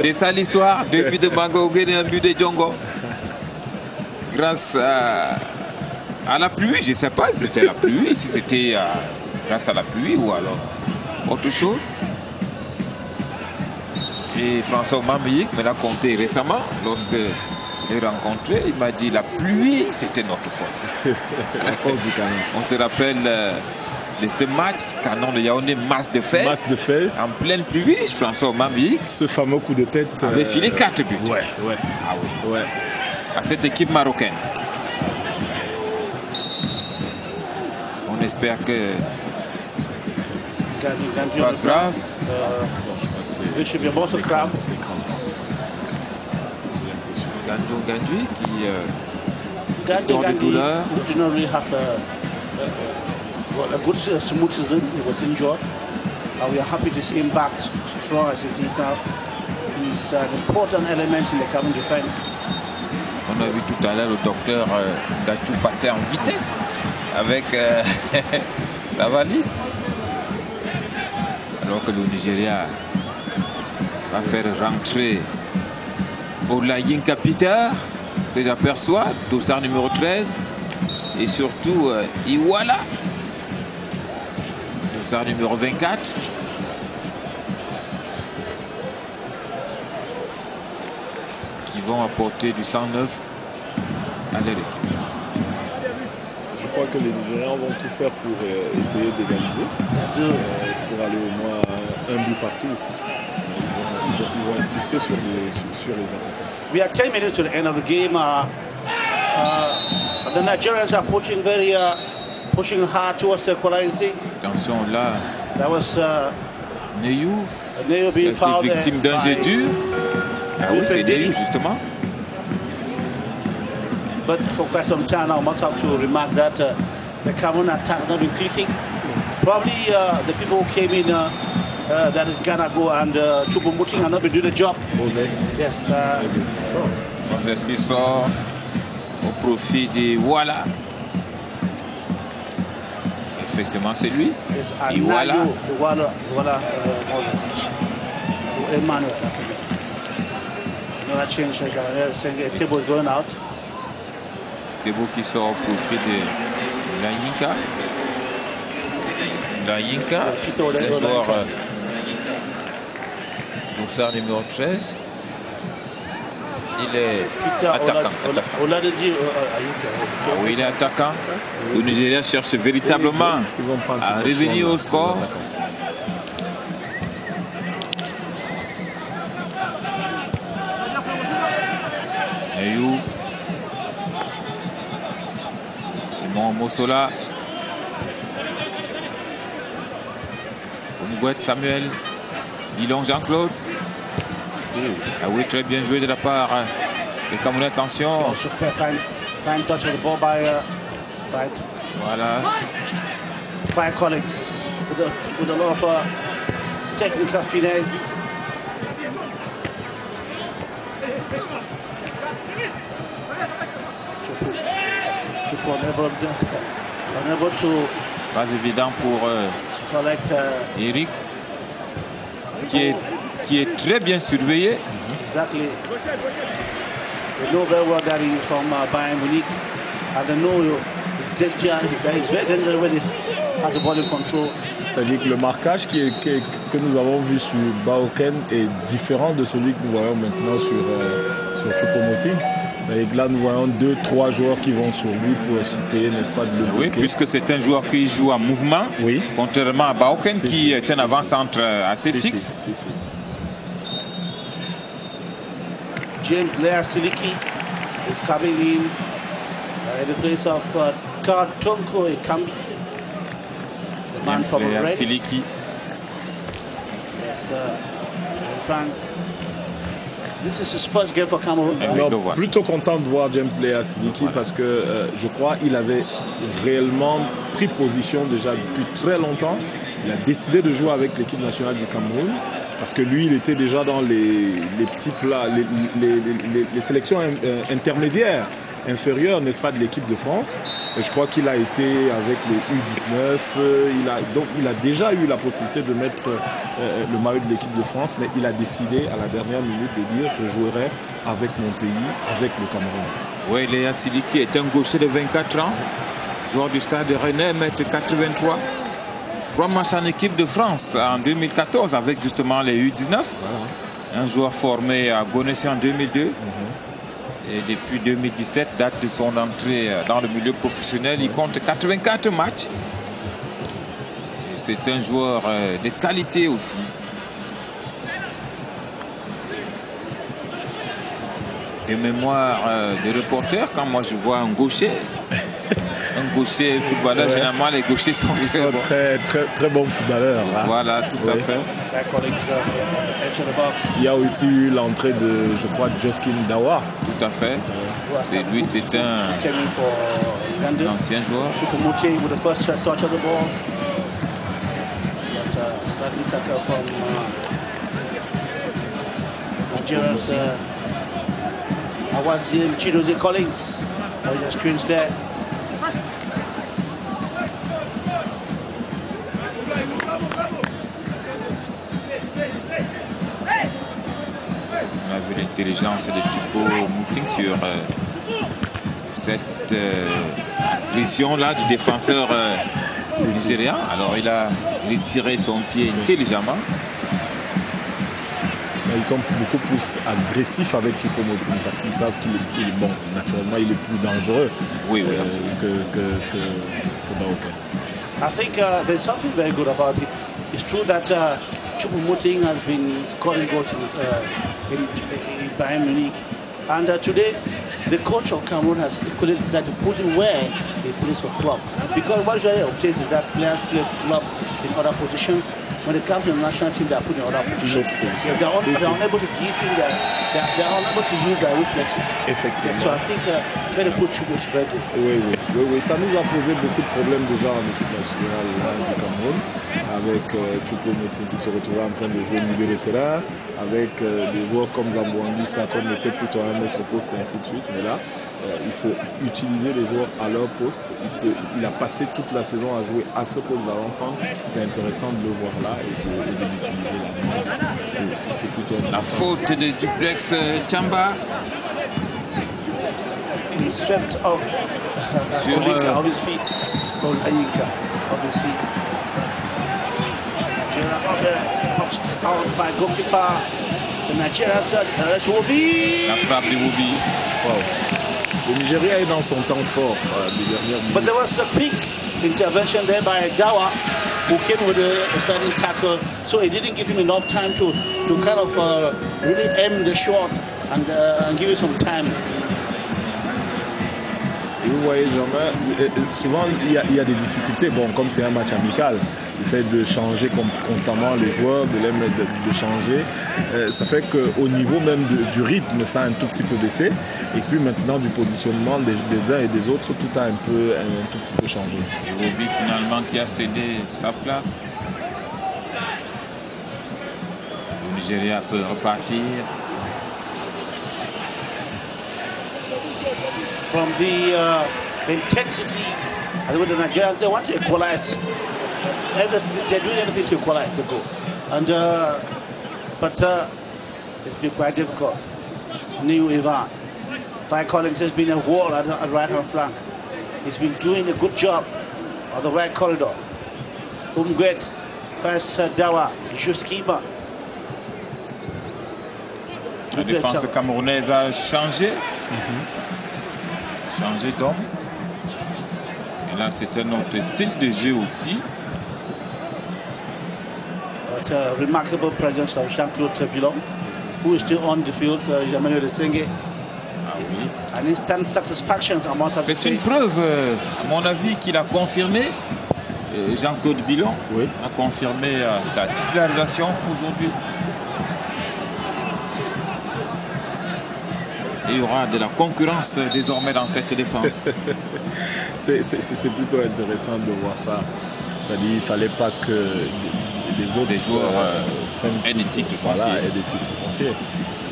c'est ça l'histoire. 2 buts de Mango et un but de Djongo. Grâce à la pluie, je ne sais pas si c'était la pluie, si c'était grâce à la pluie ou alors autre chose. Et François Mamik me l'a conté récemment lorsque je l'ai rencontré. Il m'a dit la pluie, c'était notre force. La force du Canon. On se rappelle de ce match, Canon de Yaoundé, masse de fesses. En pleine pluie, François Mamik. Ce fameux coup de tête. Avait filé 4 buts. Ouais. Ah oui. Ouais. À cette équipe marocaine. On espère que c'est pas grave. It should be most crap. Gandou Gandui qui dans de douleur. Did not really have a good smooth season. He was injured. We are happy to see him back strong as it is now. He's an important element in the Cameroon defense. On a vu tout à l'heure le docteur Gachou passer en vitesse avec sa valise. Alors que le Nigeria va faire rentrer Olayinka Peter, que j'aperçois, dossard numéro 13, et surtout Iwala, dossard numéro 24. Qui vont apporter du 109 à leur équipe. Je crois que les Nigérians vont tout faire pour essayer d'égaliser, pour aller au moins un but partout. Ils vont insister sur les attaquants. We are 10 minutes to the end of the game. The Nigerians are pushing hard towards the Kolaisi. Attention là. That was Neyu being fouled. Victime d'un jet dur. Ah oui, c'est Neyu justement. But for quite some time now, I must have to remark that the Cameroon attack has not been clicking. Probably the people who came in that is Ganago and Choupo-Moting have not been doing the job. Moses. Yes. Moses qui sort. Moses qui sort au profit de voilà. Effectivement, c'est lui. Yes, Et voilà. Voilà, Moses. So Emmanuel, that's it. Another change, saying Tebo is going out. Tebo qui sort au profit de Lanyinka. Lanyinka, c'est un joueur dossard numéro 13. Il est attaquant. Oui, il est attaquant. Le Nigeria cherche véritablement à revenir au score. Ayou. Simon Mossola. Omugouet Samuel. Guilon Jean-Claude. Ah oui, très bien joué de la part des Camerounais. Attention. Oh, super fine touch of the ball by Fight. Voilà. Fight Collins with a lot of technical finesse. Chupo unable to. Pas évident pour collect. Eric, qui est très bien surveillé. Exactly. They know very well that he is from Bayern Munich, and they know the danger. That is very dangerous when he has the ball in control. C'est-à-dire que le marquage que nous avons vu sur Baoken est différent de celui que nous voyons maintenant sur Choupo-Moting. C'est-à-dire que là, nous voyons 2-3 joueurs qui vont sur lui pour essayer, n'est-ce pas, de le bloquer. Oui, puisque c'est un joueur qui joue en mouvement, oui. Contrairement à Baoken, qui est un avant-centre assez fixe. James Blair Siliki is coming in the place of Tonko Ekambi. The man from Reds. Siliki. Yes, France. This is his first game for Cameroon. Alors, plutôt content de voir James Lea Siliki parce que je crois qu'il avait réellement pris position déjà depuis très longtemps. Il a décidé de jouer avec l'équipe nationale du Cameroun parce que lui, il était déjà dans les petits plats, les sélections intermédiaires, inférieures, n'est-ce pas, de l'équipe de France. Et je crois qu'il a été avec les U19. Donc, il a déjà eu la possibilité de mettre le maillot de l'équipe de France, mais il a décidé à la dernière minute de dire je jouerai avec mon pays, avec le Cameroun. Oui, Léa Siliki est un gaucher de 24 ans, joueur du Stade Rennais, 1m83. 3 matchs en équipe de France en 2014 avec justement les U19. Voilà. Un joueur formé à Gonesse en 2002. Et depuis 2017, date de son entrée dans le milieu professionnel, il compte 84 matchs. C'est un joueur de qualité aussi. De mémoire de reporter, quand moi je vois un gaucher, footballeur, généralement les gauchers sont très bons footballeurs. Hein. Voilà, tout à fait. Il y a aussi eu l'entrée de, je crois, Joskin Dawa. Tout à fait. C'est lui, c'est un ancien joueur. Choupo-Moting with the first touch of the ball. But slightly tackle from Nigeria's Awazim Chidozie Collins. On your screens there. On a vu l'intelligence de Choupo-Moting sur cette agression-là du défenseur nigérian. Alors il a retiré son pied intelligemment. Ils sont beaucoup plus agressifs avec Choupo-Moting parce qu'ils savent qu'il est bon. Naturellement, il est plus dangereux que Baoken. I think there's something very good about it. It's true that Choupo-Moting has been scoring goals in Bayern Munich. And today, the coach of Cameroon has equally decided to put him where he plays for club. Because what usually obtains is that players play for club in other positions. When they come to the national team, they are put in other positions. They are unable to give him they are unable to use their reflexes. Effectivement. So I think very good Choupo is very good. Oui. Ça nous a posé beaucoup de problèmes déjà en équipe nationale du Cameroun. Cameroun, avec Choupo-Moting qui se retrouvait en train de jouer au milieu de terrain, avec des joueurs comme Zambo-Anguissa, comme était plutôt à un autre poste, et ainsi de suite. Mais là, il faut utiliser les joueurs à leur poste. Il a passé toute la saison à jouer à ce poste d'avant-centre. C'est intéressant de le voir là et de l'utiliser là. C'est plutôt intéressant. La faute de Duplex Tchamba. He swept off Olinka of his feet. Olinka of his feet. Nigeria up there, boxed out by goalkeeper. The Nigeria said, let's Wobi. La frappe de Wobi. Wow. Le Nigeria est dans son temps fort des dernières minutes. But there was a quick intervention there by Dawa, who came with a standing tackle. So it didn't give him enough time to kind of really aim the shot and give it some time. Et vous voyez, Germain, souvent il y a des difficultés. Bon, comme c'est un match amical, le fait de changer constamment les joueurs, de changer, ça fait qu'au niveau même du rythme, ça a un tout petit peu baissé. Et puis maintenant, du positionnement des uns et des autres, tout a un tout petit peu changé. Et Wobi finalement qui a cédé sa place. Le Nigeria peut repartir. From the intensity, I think the Nigerians, they want to equalize. They're doing everything to equalize the goal. And but it's been quite difficult. New Ivan. Fi Collins has been a wall at right hand flank. He's been doing a good job on the right corridor. Umgwet, first Dawa, Juskiba. La défense camerounaise a changé. Changé d'homme. Et là, c'est un autre style de jeu aussi. But remarkable presence of Jean-Claude Bilon, who is still on the field, Emmanuel Sengue. Ah oui. An instant satisfaction, I must have to C'est say. une preuve, à mon avis, qu'il a confirmé. Jean-Claude Bilon a confirmé sa titularisation aujourd'hui. Et il y aura de la concurrence désormais dans cette défense. C'est plutôt intéressant de voir ça. C'est-à-dire qu'il ne fallait pas que les autres joueurs aient des titres fonciers. Voilà, aient des titres fonciers.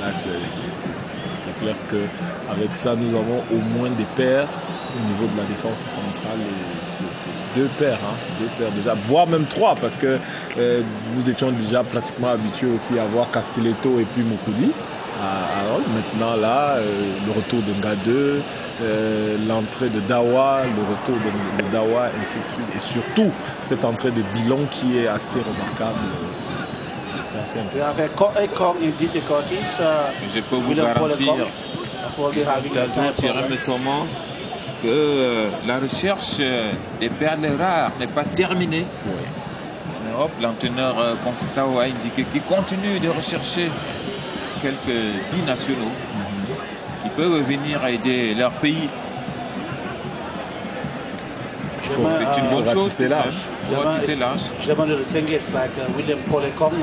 Là, c'est clair qu'avec ça, nous avons au moins des paires au niveau de la défense centrale. C'est deux paires déjà, voire même trois, parce que nous étions déjà pratiquement habitués aussi à voir Castelletto et puis Moukoudi. Maintenant là, le retour de Ngadeu, l'entrée de Dawa, le retour de Dawa, ainsi de suite. Et surtout, cette entrée de Bilon qui est assez remarquable. C'est assez intéressant. Je peux vous garantir, Thierry Thomas, que la recherche des perles rares n'est pas terminée. Oui. En Europe, l'entraîneur Conceição a indiqué qu'il continue de rechercher quelques binationaux qui peuvent venir aider leur pays. C'est une bonne chose. C'est large. Emmanuel Sengue, it's like William Polekong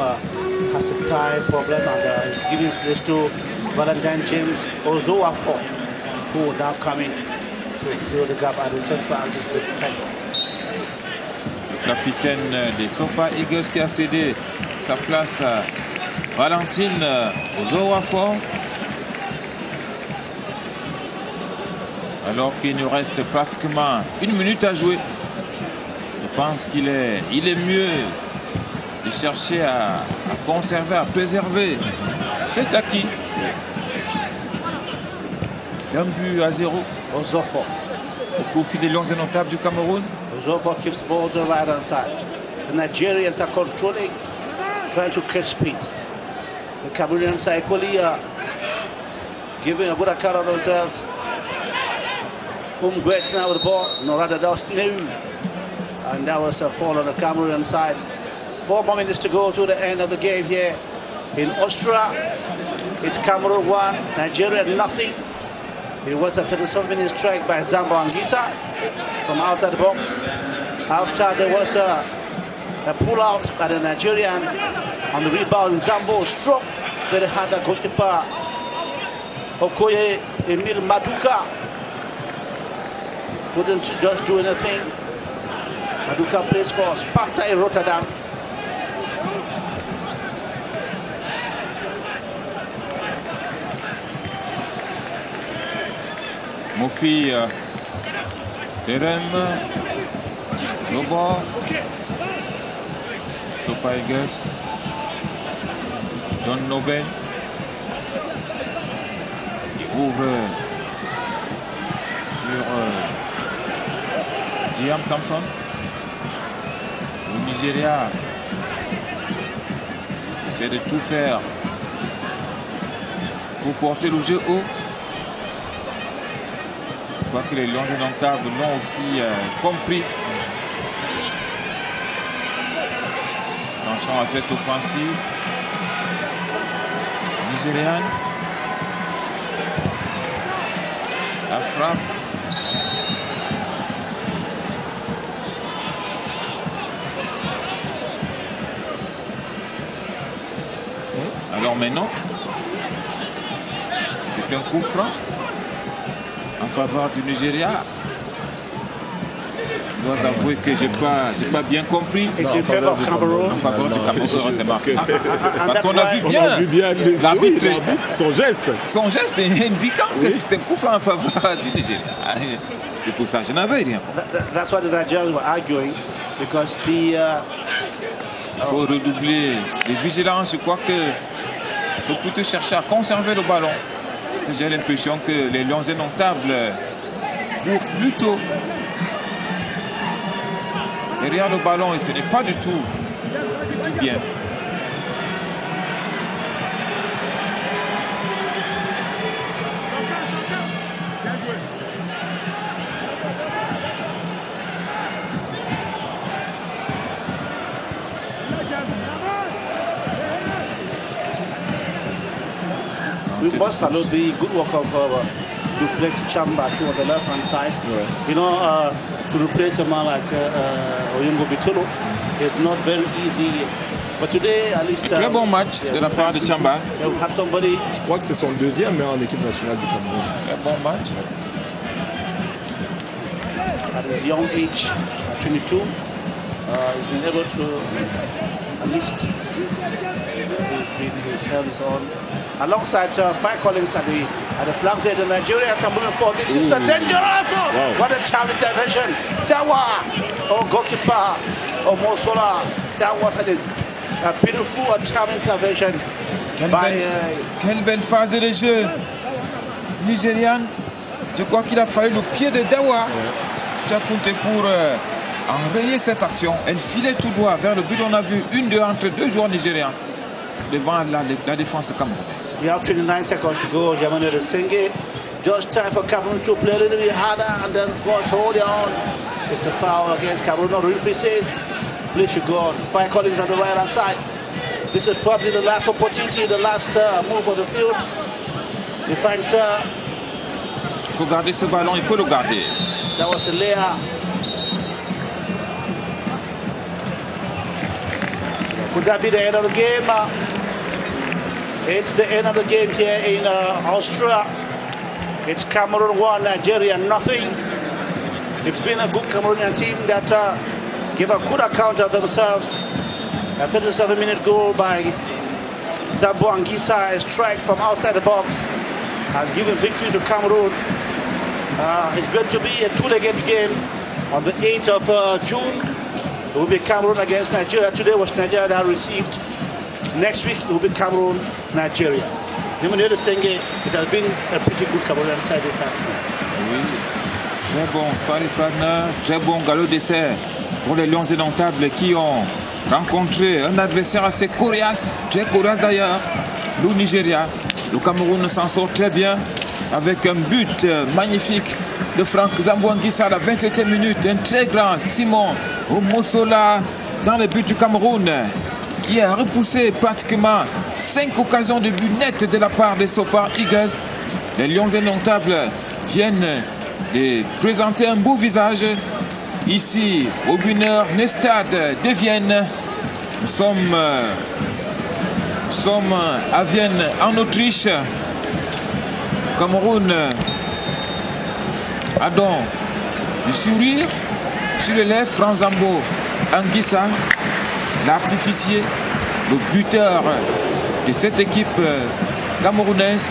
has a time problem and he's giving his place to Valentine James Ozoafo, who will now come in to fill the gap at the central axis of the defense. Capitaine des Sopa Eagles qui a cédé sa place à Valentine Ozoafo. Alors qu'il nous reste pratiquement 1 minute à jouer. Je pense qu'il est mieux de chercher à conserver, à préserver cet acquis. 1-0 Ozoafo. au profit des Lions indomptables du Cameroun. Ozoafo keeps the ball to the right hand side. The Nigerians are controlling, trying to create space. The Cameroonians are equally giving a good account of themselves. Great now with the ball. No, rather that was new. And that was a fall on the Cameroonian side. 4 more minutes to go to the end of the game here in Austria. It's Cameroon 1, Nigeria nothing. It was a 37-minute strike by Zambo Anguissa from outside the box. After there was a pull-out by the Nigerian on the rebound. Zambo struck very hard the goalkeeper Okoye Emil Maduka. Couldn't just do anything. Maduka plays for Sparta in Rotterdam. Mofi Terem Lobor Sopaigas John Nobel qui ouvre sur Diam Samson. Le Nigeria essaie de tout faire pour porter le jeu haut. Je crois que les Lions indomptables l'ont aussi compris. Attention à cette offensive nigériane. La frappe. Alors maintenant, c'est un coup franc en faveur du Nigeria. Je dois avouer que je n'ai pas bien compris. It's in favor of Cameroon. En faveur du Cameroun, c'est marqué. Parce qu'on a vu bien l'arbitre, son geste. Son geste est indiquant que c'est un coup franc en faveur du Nigeria. C'est pour ça que je n'avais rien. That's what the Nigerians were arguing because the. Il faut redoubler de vigilance. Je crois qu'il faut plutôt chercher à conserver le ballon. J'ai l'impression que les Lions indomptables courent plutôt derrière le ballon et ce n'est pas du tout bien. We must salute the good work of Duplex Chamba to the left-hand side. Ouais. You know, to replace a man like Oyungo Bitolo is not very easy. But today, at least... Très bon match de la part de Chamba. We've had somebody... Je crois que c'est son deuxième en équipe nationale du Cameroun. Très bon match. At his young age, at 22, he's been able to at least he's held his own. Alongside Fire Collins at the flank there, the Nigerians are moving forward. This is a dangerous. Wow. What a time intervention! Dawa, goalkeeper, Mosola. That was a beautiful time intervention. Quelle belle phase de jeu nigériane. Je crois qu'il a fallu le pied de Dawa. Tchakounte pour enrayer cette action. Elle filait tout droit vers le but. On a vu 1-2 entre deux joueurs nigériens devant la défense camerounaise. You have 29 seconds to go. Yamane Sengue. Just time for Cameroon to play a little bit harder and then force holding on. It's a foul against Cameroon. No referee says, please should go on. Fire Collins on the right hand side. This is probably the last opportunity, the last move of the field. He finds. Il faut garder ce ballon, il faut le garder. That was a layer. Could that be the end of the game? It's the end of the game here in Austria. It's Cameroon 1, Nigeria nothing. It's been a good Cameroonian team that gave a good account of themselves. A 37-minute goal by Zambo Anguissa, a strike from outside the box, has given victory to Cameroon. It's going to be a two-legged game on the 8th of June. It will be Cameroon against Nigeria. Today was Nigeria that received. Next week it will be Cameroon, Nigeria. Yamane Sengue, it has been a pretty good Cameroonian side this afternoon. Oui, très bon sparring partner, très bon galop d'essai pour les Lions indomptables qui ont rencontré un adversaire assez coriace, très coriace d'ailleurs, le Nigeria. Le Cameroun s'en sort très bien avec un but magnifique de Franck Zambo Anguissa à la 27e minute. Un très grand Simon Omosola dans le but du Cameroun qui a repoussé pratiquement 5 occasions de but net de la part des Super Eagles. Les Lions indomptables viennent de présenter un beau visage ici au Wiener Stade de Vienne. Nous sommes à Vienne, en Autriche. Cameroun a donc du sourire Sur le lèvre, Franzambo Anguissa, l'artificier, le buteur de cette équipe camerounaise.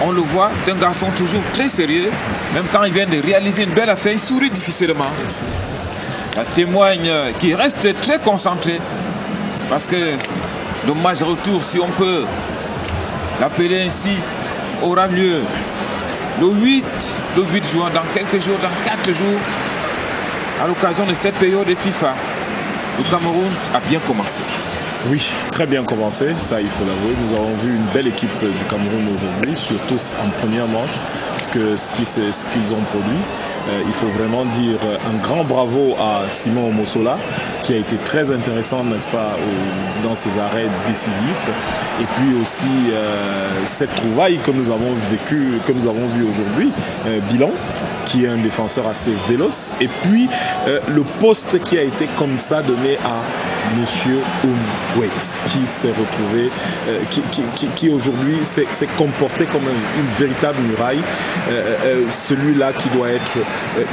On le voit, c'est un garçon toujours très sérieux. Même quand il vient de réaliser une belle affaire, il sourit difficilement. Ça témoigne qu'il reste très concentré. Parce que le match retour, si on peut l'appeler ainsi, aura lieu le 8 juin, dans quelques jours, dans 4 jours, à l'occasion de cette période de FIFA. Le Cameroun a bien commencé. Oui, très bien commencé, ça il faut l'avouer. Nous avons vu une belle équipe du Cameroun aujourd'hui, surtout en première manche, ce qu'ils ont produit. Il faut vraiment dire un grand bravo à Simon Omosola, qui a été très intéressant, n'est-ce pas, dans ses arrêts décisifs. Et puis aussi cette trouvaille que nous avons vue aujourd'hui, Bilan, qui est un défenseur assez véloce. Et puis le poste qui a été comme ça donné à Monsieur Oumgouet, qui s'est retrouvé, qui aujourd'hui s'est comporté comme une véritable muraille. Celui-là qui doit être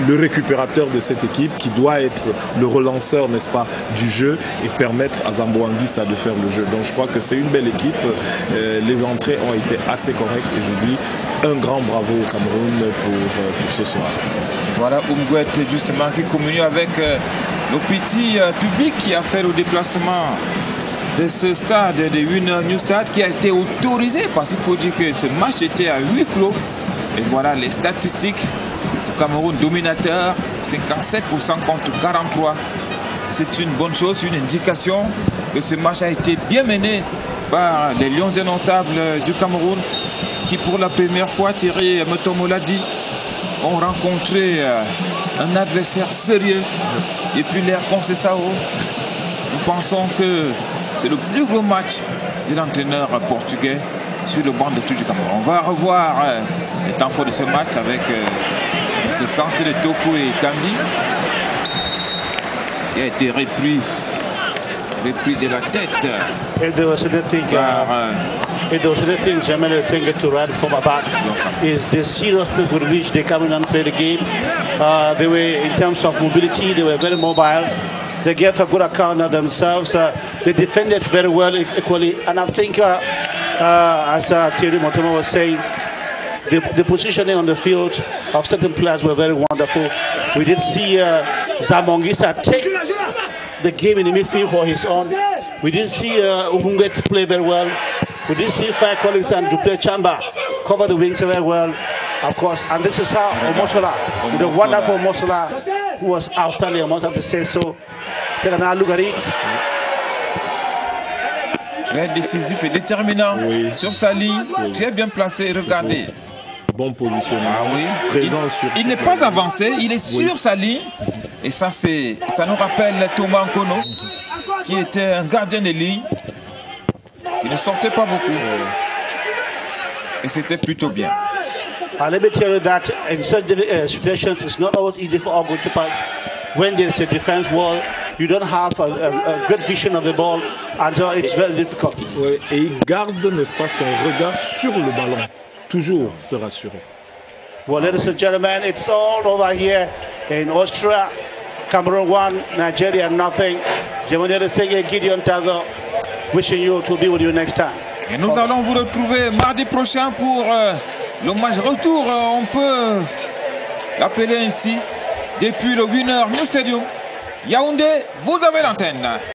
le récupérateur de cette équipe, qui doit être le relanceur, n'est-ce pas, du jeu et permettre à Zambo Anguissa de faire le jeu. Donc je crois que c'est une belle équipe. Les entrées ont été assez correctes et je dis un grand bravo au Cameroun pour ce soir. Voilà Oumgouet justement qui communique avec le petit public qui a fait le déplacement de ce stade, de Winner New Stade, qui a été autorisé parce qu'il faut dire que ce match était à huis clos. Et voilà les statistiques. Le Cameroun dominateur, 57% contre 43%. C'est une bonne chose, une indication que ce match a été bien mené par les Lions indomptables du Cameroun qui pour la première fois, Thierry Mutombo l'a dit, ont rencontré un adversaire sérieux. Et puis l'air Conceição, nous pensons que c'est le plus gros match de l'entraîneur portugais sur le banc de touche du Cameroun. On va revoir les temps forts de ce match avec ce centre de Toko et Kambi qui a été repris de la tête. If there was anything, Jamal saying to Rad from about is the seriousness with which they come in and play the game. They were, in terms of mobility, they were very mobile. They gave a good account of themselves. They defended very well equally. And I think, as Thierry Mutombo was saying, the positioning on the field of certain players were very wonderful. We did see Zambo Anguissa take the game in the midfield for his own. We did see Oumgouet play very well. We did see Fire Collins and Duplé Chamba cover the wings very well, of course. And this is how Omosola, the wonderful Omosola, who was outstanding, I must have to say so. Take another look at it. Très décisif et déterminant sur sa ligne, très bien placé. Regardez. Bon positionnement. Ah oui. Présent sur. Il n'est pas avancé, il est sur sa ligne. Et ça nous rappelle Thomas Nkono, qui était un gardien de ligne, qui ne sortait pas beaucoup. Et c'était plutôt bien. Let me tell you that in such situations, it's not always easy for our goalkeepers. When there's a defense wall, you don't have a good vision of the ball, and it's very difficult. Oui, et il garde, n'est-ce pas, son regard sur le ballon. Toujours se rassurer. Well, ladies and gentlemen, it's all over here in Austria. Cameroon 1, Nigeria nothing. Jemonere Sege, Gideon Tazo, wishing you to be with you next time. Et nous allons vous retrouver mardi prochain pour le match retour. On peut l'appeler ainsi. Depuis le Winner New Stadium. Yaoundé, vous avez l'antenne.